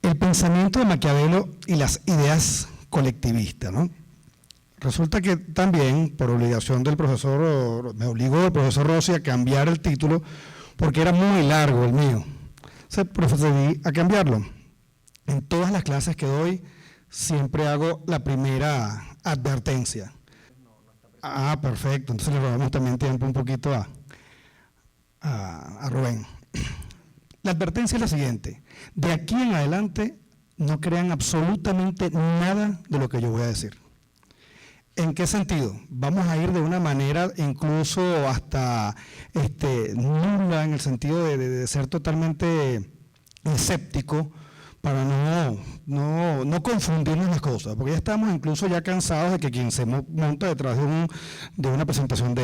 El pensamiento de Maquiavelo y las ideas colectivistas, ¿no? Resulta que también, por obligación del profesor, me obligó el profesor Rossi a cambiar el título porque era muy largo el mío. Entonces procedí a cambiarlo. En todas las clases que doy siempre hago la primera advertencia. Ah, perfecto. Entonces le robamos también tiempo un poquito a Rubén. La advertencia es la siguiente: de aquí en adelante no crean absolutamente nada de lo que yo voy a decir. ¿En qué sentido? Vamos a ir de una manera incluso hasta nula, en el sentido de ser totalmente escéptico, para no confundirnos las cosas, porque ya estamos incluso ya cansados de que quien se monta detrás de una presentación de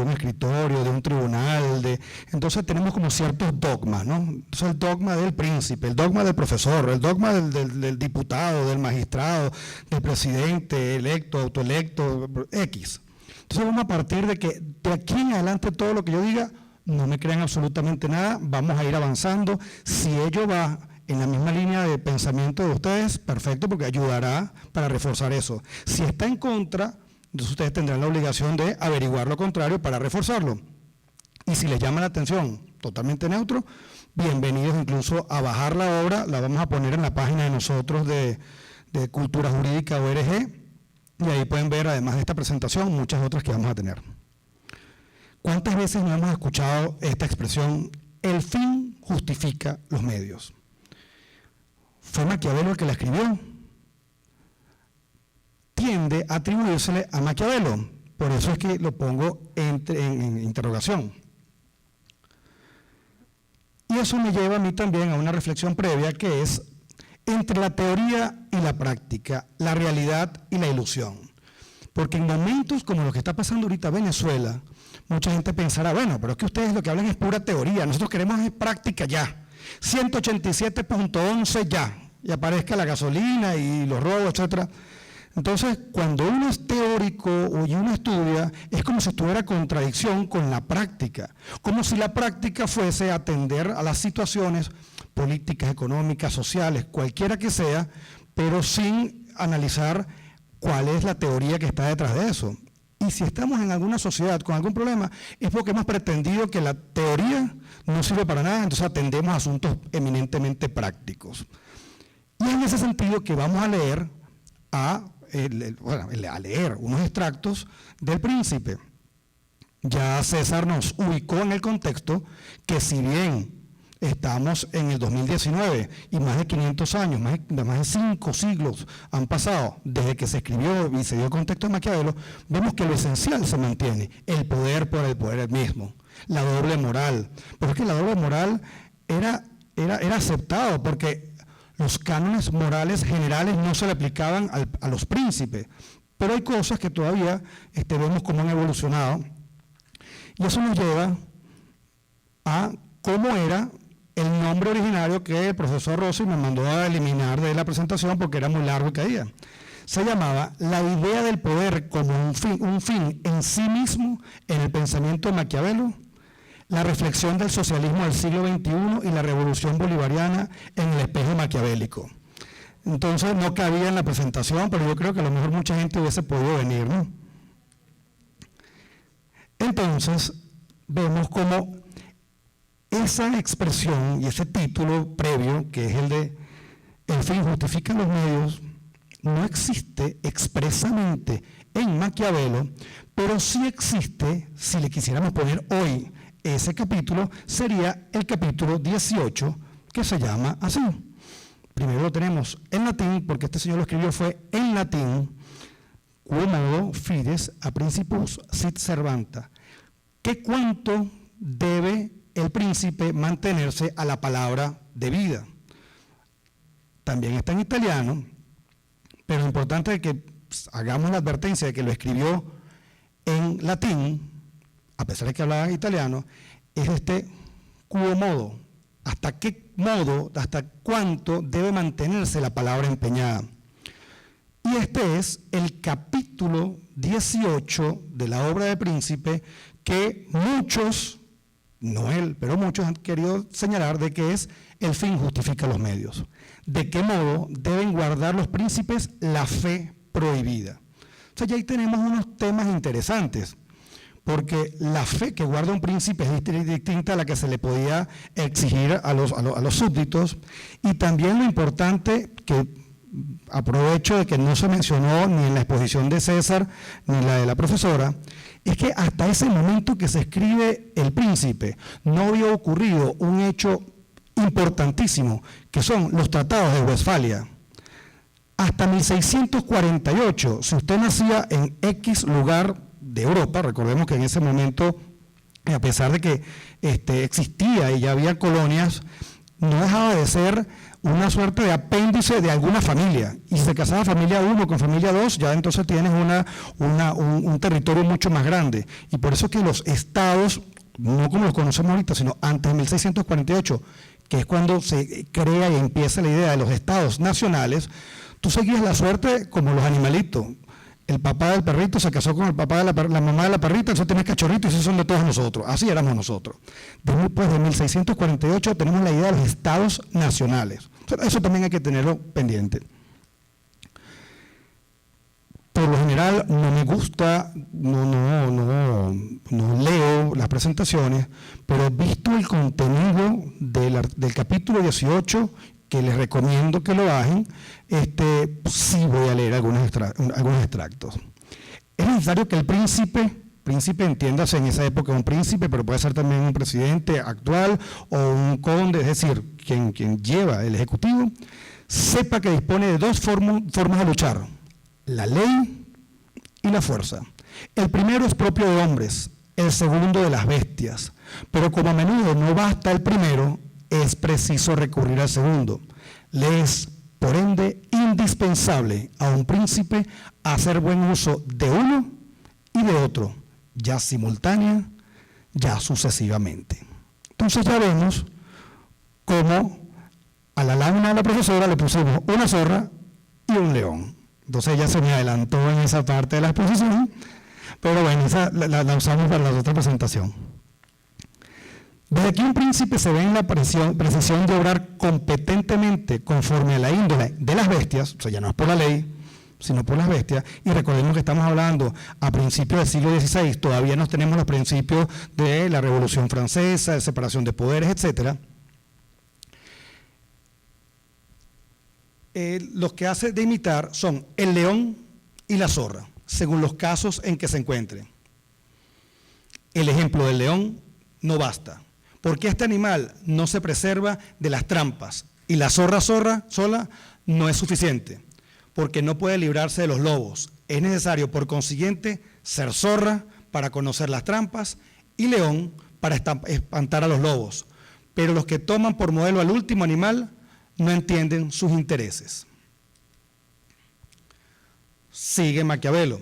un escritorio, de un tribunal, entonces tenemos como ciertos dogmas, ¿no? Entonces el dogma del príncipe, el dogma del profesor, el dogma del diputado, del magistrado, del presidente electo, autoelecto, X. Entonces vamos a partir de que de aquí en adelante todo lo que yo diga, no me crean absolutamente nada, vamos a ir avanzando. Si ello va en la misma línea de pensamiento de ustedes, perfecto, porque ayudará para reforzar eso. Si está en contra, entonces ustedes tendrán la obligación de averiguar lo contrario para reforzarlo. Y si les llama la atención, totalmente neutro, bienvenidos incluso a bajar la obra, la vamos a poner en la página de nosotros de Cultura Jurídica ORG, y ahí pueden ver, además de esta presentación, muchas otras que vamos a tener. ¿Cuántas veces no hemos escuchado esta expresión? El fin justifica los medios. Fue Maquiavelo el que la escribió. Tiende a atribuírsele a Maquiavelo, por eso es que lo pongo en interrogación. Y eso me lleva a mí también a una reflexión previa, que es entre la teoría y la práctica, la realidad y la ilusión. Porque en momentos como lo que está pasando ahorita en Venezuela, mucha gente pensará, bueno, pero es que ustedes lo que hablan es pura teoría, nosotros queremos es práctica ya. 187.11 ya, y aparezca la gasolina y los robos, etcétera. Entonces, cuando uno es teórico y uno estudia, es como si estuviera en contradicción con la práctica, como si la práctica fuese atender a las situaciones políticas, económicas, sociales, cualquiera que sea, pero sin analizar cuál es la teoría que está detrás de eso. Y si estamos en alguna sociedad con algún problema, es porque hemos pretendido que la teoría no sirve para nada, entonces atendemos a asuntos eminentemente prácticos. Y es en ese sentido que vamos a leer unos extractos del Príncipe. Ya César nos ubicó en el contexto que, si bien estamos en el 2019 y más de 500 años, más de 5 siglos han pasado desde que se escribió y se dio el contexto de Maquiavelo, vemos que lo esencial se mantiene: el poder por el poder mismo, la doble moral. Pero es que la doble moral era aceptado, porque los cánones morales generales no se le aplicaban a los príncipes, pero hay cosas que todavía vemos cómo han evolucionado, y eso nos lleva a cómo era el nombre originario que el profesor Rossi me mandó a eliminar de la presentación porque era muy largo y caía. Se llamaba La idea del poder como un fin en sí mismo en el pensamiento de Maquiavelo, la reflexión del socialismo del siglo XXI y la revolución bolivariana en el espejo maquiavélico. Entonces no cabía en la presentación, pero yo creo que a lo mejor mucha gente hubiese podido venir, ¿no? Entonces vemos cómo esa expresión y ese título previo, que es el de el fin justifica los medios, no existe expresamente en Maquiavelo, pero sí existe, si le quisiéramos poner hoy ese capítulo, sería el capítulo 18, que se llama así. Primero lo tenemos en latín, porque este señor lo escribió fue en latín: quomodo fides a principios sit servanta. ¿Qué cuánto debe el príncipe mantenerse a la palabra de vida? También está en italiano, pero lo importante es que hagamos la advertencia de que lo escribió en latín, a pesar de que hablaba italiano, es quomodo. ¿Hasta qué modo, hasta cuánto debe mantenerse la palabra empeñada? Y este es el capítulo 18 de la obra de Príncipe, que muchos no él, pero muchos han querido señalar de que es el fin justifica los medios. ¿De qué modo deben guardar los príncipes la fe prohibida? O sea, ya ahí tenemos unos temas interesantes, porque la fe que guarda un príncipe es distinta a la que se le podía exigir a los súbditos, y también lo importante que aprovecho de que no se mencionó ni en la exposición de César ni la de la profesora, es que hasta ese momento que se escribe El Príncipe no había ocurrido un hecho importantísimo, que son los tratados de Westfalia. Hasta 1648, si usted nacía en X lugar de Europa, recordemos que en ese momento, a pesar de que existía y ya había colonias, no dejaba de ser una suerte de apéndice de alguna familia. Y si se casaba familia 1 con familia 2, ya entonces tienes un territorio mucho más grande. Y por eso que los estados, no como los conocemos ahorita, sino antes de 1648, que es cuando se crea y empieza la idea de los estados nacionales, tú seguías la suerte como los animalitos. El papá del perrito se casó con el papá de la mamá de la perrita, entonces tienes cachorritos y esos son de todos nosotros. Así éramos nosotros. Después de 1648 tenemos la idea de los estados nacionales. Eso también hay que tenerlo pendiente. Por lo general no me gusta, no leo las presentaciones, pero visto el contenido del capítulo 18, que les recomiendo que lo bajen, sí voy a leer algunos extractos. Es necesario que el príncipe entiéndase en esa época un príncipe, pero puede ser también un presidente actual o un conde, es decir, quien lleva el ejecutivo, sepa que dispone de dos formas de luchar: la ley y la fuerza. El primero es propio de hombres, el segundo de las bestias, pero como a menudo no basta el primero, es preciso recurrir al segundo. Le es, por ende, indispensable a un príncipe hacer buen uso de uno y de otro, ya simultánea, ya sucesivamente. Entonces ya vemos cómo a la lámina de la profesora le pusimos una zorra y un león. Entonces ella se me adelantó en esa parte de la exposición, pero bueno, esa la usamos para la otra presentación. Desde aquí un príncipe se ve en la precisión de obrar competentemente conforme a la índole de las bestias, o sea, ya no es por la ley, sino por las bestias, y recordemos que estamos hablando a principios del siglo XVI, todavía no tenemos los principios de la Revolución Francesa, de separación de poderes, etcétera. Los que hace de imitar son el león y la zorra, según los casos en que se encuentren. El ejemplo del león no basta, porque este animal no se preserva de las trampas, y la zorra sola no es suficiente, porque no puede librarse de los lobos. Es necesario, por consiguiente, ser zorra para conocer las trampas y león para espantar a los lobos. Pero los que toman por modelo al último animal no entienden sus intereses. Sigue Maquiavelo.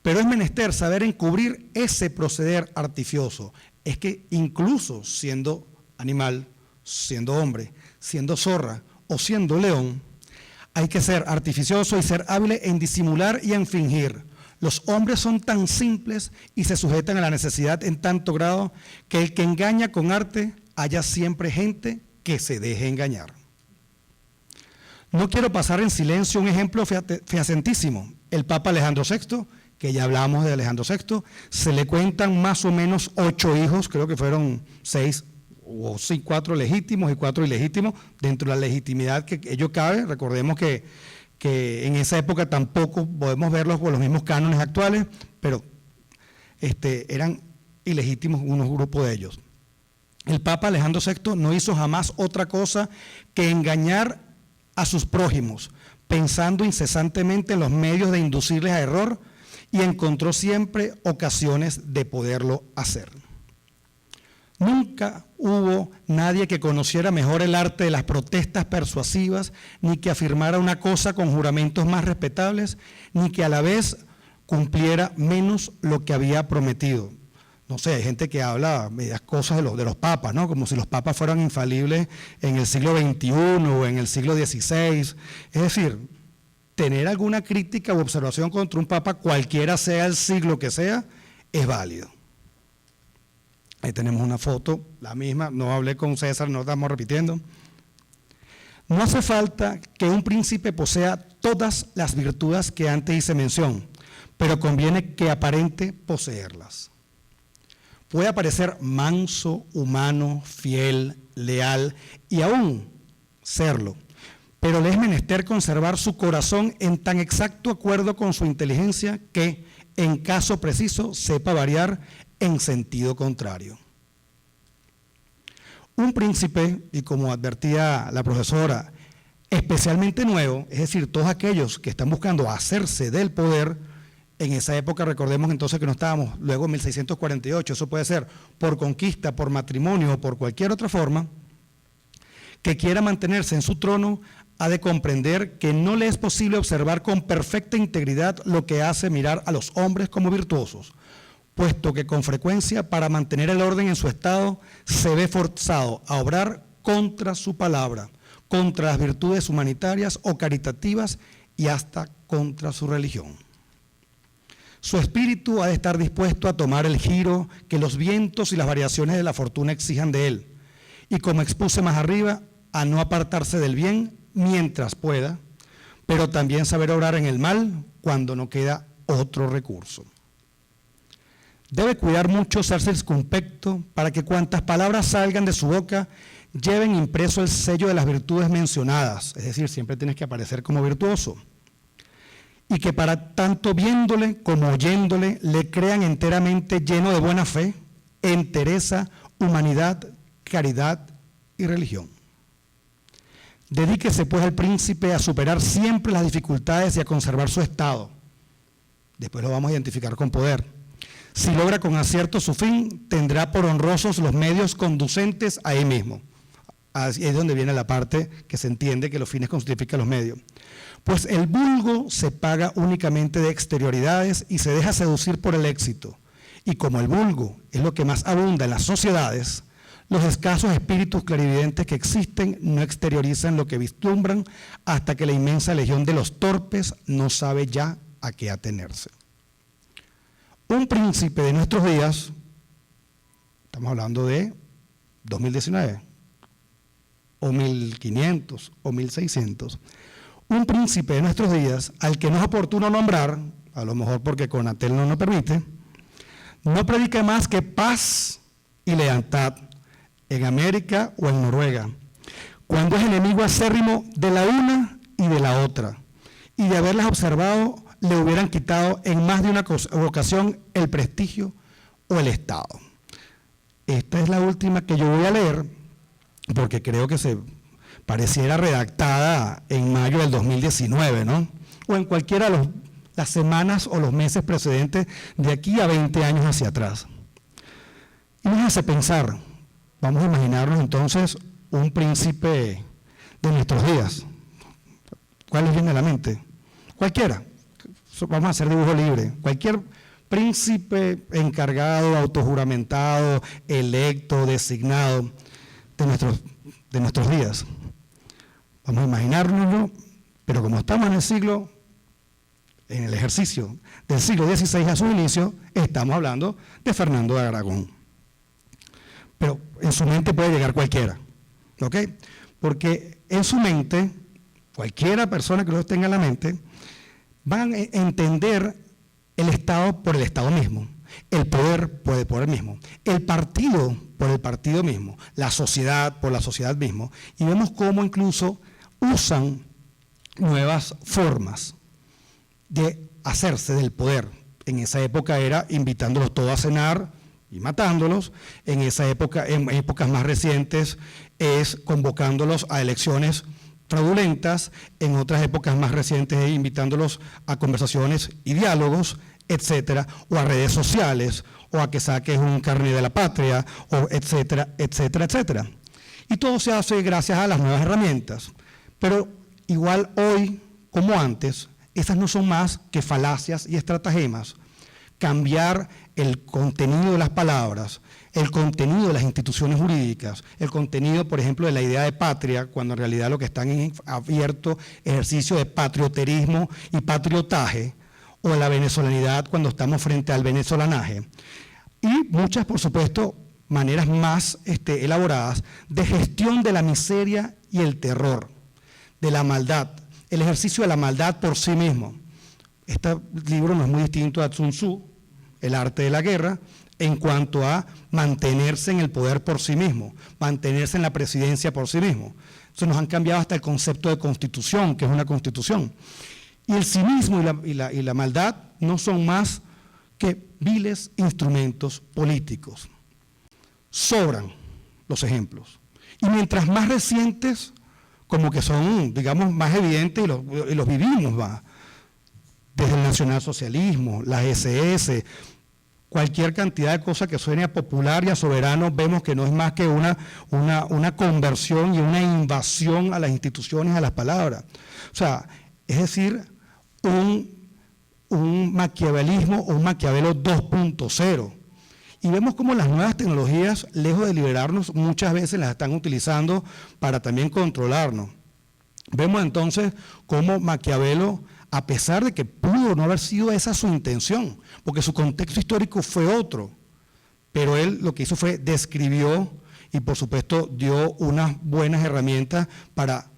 Pero es menester saber encubrir ese proceder artificioso. Es que incluso siendo animal, siendo hombre, siendo zorra o siendo león, hay que ser artificioso y ser hábil en disimular y en fingir. Los hombres son tan simples y se sujetan a la necesidad en tanto grado que el que engaña con arte haya siempre gente que se deje engañar. No quiero pasar en silencio un ejemplo fehacentísimo. El Papa Alejandro VI, que ya hablamos de Alejandro VI, se le cuentan más o menos 8 hijos, creo que fueron 6 o 4 legítimos y 4 ilegítimos, dentro de la legitimidad que ello cabe. Recordemos que en esa época tampoco podemos verlos con los mismos cánones actuales, pero eran ilegítimos unos grupos de ellos. El Papa Alejandro VI no hizo jamás otra cosa que engañar a sus prójimos, pensando incesantemente en los medios de inducirles a error, y encontró siempre ocasiones de poderlo hacer. Nunca hubo nadie que conociera mejor el arte de las protestas persuasivas, ni que afirmara una cosa con juramentos más respetables, ni que a la vez cumpliera menos lo que había prometido. No sé, hay gente que habla medias cosas de los papas, ¿no? Como si los papas fueran infalibles en el siglo XXI o en el siglo XVI. Es decir, tener alguna crítica u observación contra un papa, cualquiera sea el siglo que sea, es válido. Ahí tenemos una foto, la misma, no hablé con César, no estamos repitiendo. No hace falta que un príncipe posea todas las virtudes que antes hice mención, pero conviene que aparente poseerlas. Puede parecer manso, humano, fiel, leal y aún serlo, pero le es menester conservar su corazón en tan exacto acuerdo con su inteligencia que, en caso preciso, sepa variar en sentido contrario. Un príncipe, y como advertía la profesora, especialmente nuevo, es decir, todos aquellos que están buscando hacerse del poder, en esa época recordemos entonces que no estábamos, luego en 1648, eso puede ser por conquista, por matrimonio o por cualquier otra forma, que quiera mantenerse en su trono, ha de comprender que no le es posible observar con perfecta integridad lo que hace mirar a los hombres como virtuosos, puesto que con frecuencia para mantener el orden en su estado se ve forzado a obrar contra su palabra, contra las virtudes humanitarias o caritativas y hasta contra su religión. Su espíritu ha de estar dispuesto a tomar el giro que los vientos y las variaciones de la fortuna exijan de él, y como expuse más arriba, a no apartarse del bien mientras pueda, pero también saber obrar en el mal cuando no queda otro recurso. Debe cuidar mucho ser circunspecto para que cuantas palabras salgan de su boca lleven impreso el sello de las virtudes mencionadas, es decir, siempre tienes que aparecer como virtuoso, y que para tanto viéndole como oyéndole le crean enteramente lleno de buena fe, entereza, humanidad, caridad y religión. Dedíquese pues al príncipe a superar siempre las dificultades y a conservar su estado. Después lo vamos a identificar con poder. Si logra con acierto su fin, tendrá por honrosos los medios conducentes a él mismo. Ahí es donde viene la parte que se entiende que los fines justifican los medios. Pues el vulgo se paga únicamente de exterioridades y se deja seducir por el éxito. Y como el vulgo es lo que más abunda en las sociedades, los escasos espíritus clarividentes que existen no exteriorizan lo que vislumbran hasta que la inmensa legión de los torpes no sabe ya a qué atenerse. Un príncipe de nuestros días, estamos hablando de 2019, o 1500, o 1600, un príncipe de nuestros días, al que no es oportuno nombrar, a lo mejor porque Conatel no nos permite, no predica más que paz y lealtad en América o en Noruega, cuando es enemigo acérrimo de la una y de la otra, y de haberlas observado le hubieran quitado en más de una ocasión el prestigio o el Estado. Esta es la última que yo voy a leer, porque creo que se pareciera redactada en mayo del 2019, ¿no? O en cualquiera de las semanas o los meses precedentes de aquí a 20 años hacia atrás. Y nos hace pensar, vamos a imaginarnos entonces un príncipe de nuestros días. ¿Cuál les viene a la mente? Cualquiera. Vamos a hacer dibujo libre. Cualquier príncipe encargado, autojuramentado, electo, designado de nuestros días. Vamos a imaginárnoslo, pero como estamos en el ejercicio del siglo XVI a su inicio, estamos hablando de Fernando de Aragón. Pero en su mente puede llegar cualquiera, ¿ok? Porque en su mente, cualquiera persona que lo tenga en la mente, van a entender el Estado por el Estado mismo, el poder por el poder mismo, el partido por el partido mismo, la sociedad por la sociedad mismo, y vemos cómo incluso usan nuevas formas de hacerse del poder. En esa época era invitándolos todos a cenar y matándolos, en esa época, en épocas más recientes, es convocándolos a elecciones fraudulentas, en otras épocas más recientes invitándolos a conversaciones y diálogos, etcétera, o a redes sociales, o a que saques un carnet de la patria, o etcétera, etcétera, etcétera. Y todo se hace gracias a las nuevas herramientas. Pero igual hoy, como antes, esas no son más que falacias y estratagemas. Cambiar el contenido de las palabras, el contenido de las instituciones jurídicas, el contenido, por ejemplo, de la idea de patria, cuando en realidad lo que están en abierto ejercicio de patrioterismo y patriotaje, o la venezolanidad cuando estamos frente al venezolanaje. Y muchas, por supuesto, maneras más elaboradas de gestión de la miseria y el terror, de la maldad, el ejercicio de la maldad por sí mismo. Este libro no es muy distinto a Sun Tzu, El arte de la guerra, en cuanto a mantenerse en el poder por sí mismo, mantenerse en la presidencia por sí mismo. Entonces nos han cambiado hasta el concepto de constitución, que es una constitución. Y el cinismo y la maldad no son más que viles instrumentos políticos. Sobran los ejemplos. Y mientras más recientes, como que son, digamos, más evidentes y los vivimos más. Desde el nacionalsocialismo, la SS, cualquier cantidad de cosas que suene a popular y a soberano, vemos que no es más que una conversión y una invasión a las instituciones, a las palabras. O sea, es decir, un maquiavelismo o un Maquiavelo 2.0. Y vemos cómo las nuevas tecnologías, lejos de liberarnos, muchas veces las están utilizando para también controlarnos. Vemos entonces cómo Maquiavelo, a pesar de que pudo no haber sido esa su intención, porque su contexto histórico fue otro, pero él lo que hizo fue describió y por supuesto dio unas buenas herramientas para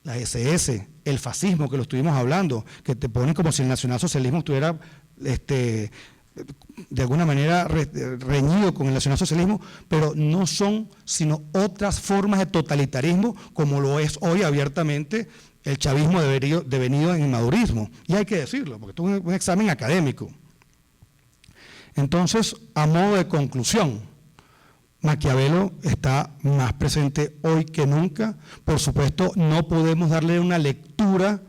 la SS, el fascismo que lo estuvimos hablando, que te ponen como si el nacionalsocialismo estuviera de alguna manera reñido con el nacionalsocialismo, pero no son sino otras formas de totalitarismo, como lo es hoy abiertamente el chavismo devenido en inmadurismo. Y hay que decirlo, porque esto es un examen académico. Entonces, a modo de conclusión, Maquiavelo está más presente hoy que nunca. Por supuesto, no podemos darle una lectura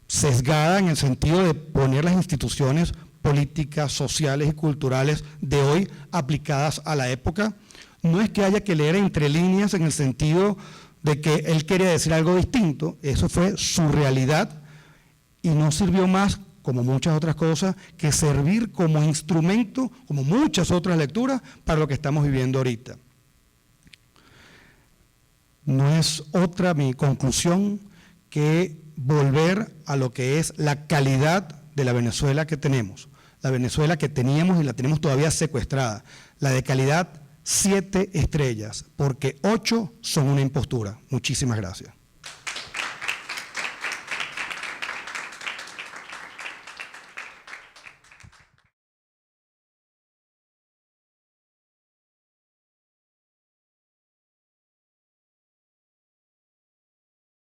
sesgada en el sentido de poner las instituciones políticas, sociales y culturales de hoy aplicadas a la época. No es que haya que leer entre líneas en el sentido de que él quería decir algo distinto, eso fue su realidad y no sirvió más, como muchas otras cosas, que servir como instrumento, como muchas otras lecturas, para lo que estamos viviendo ahorita. No es otra mi conclusión que volver a lo que es la calidad de la Venezuela que tenemos, la Venezuela que teníamos y la tenemos todavía secuestrada, la de calidad 7 estrellas, porque 8 son una impostura. Muchísimas gracias.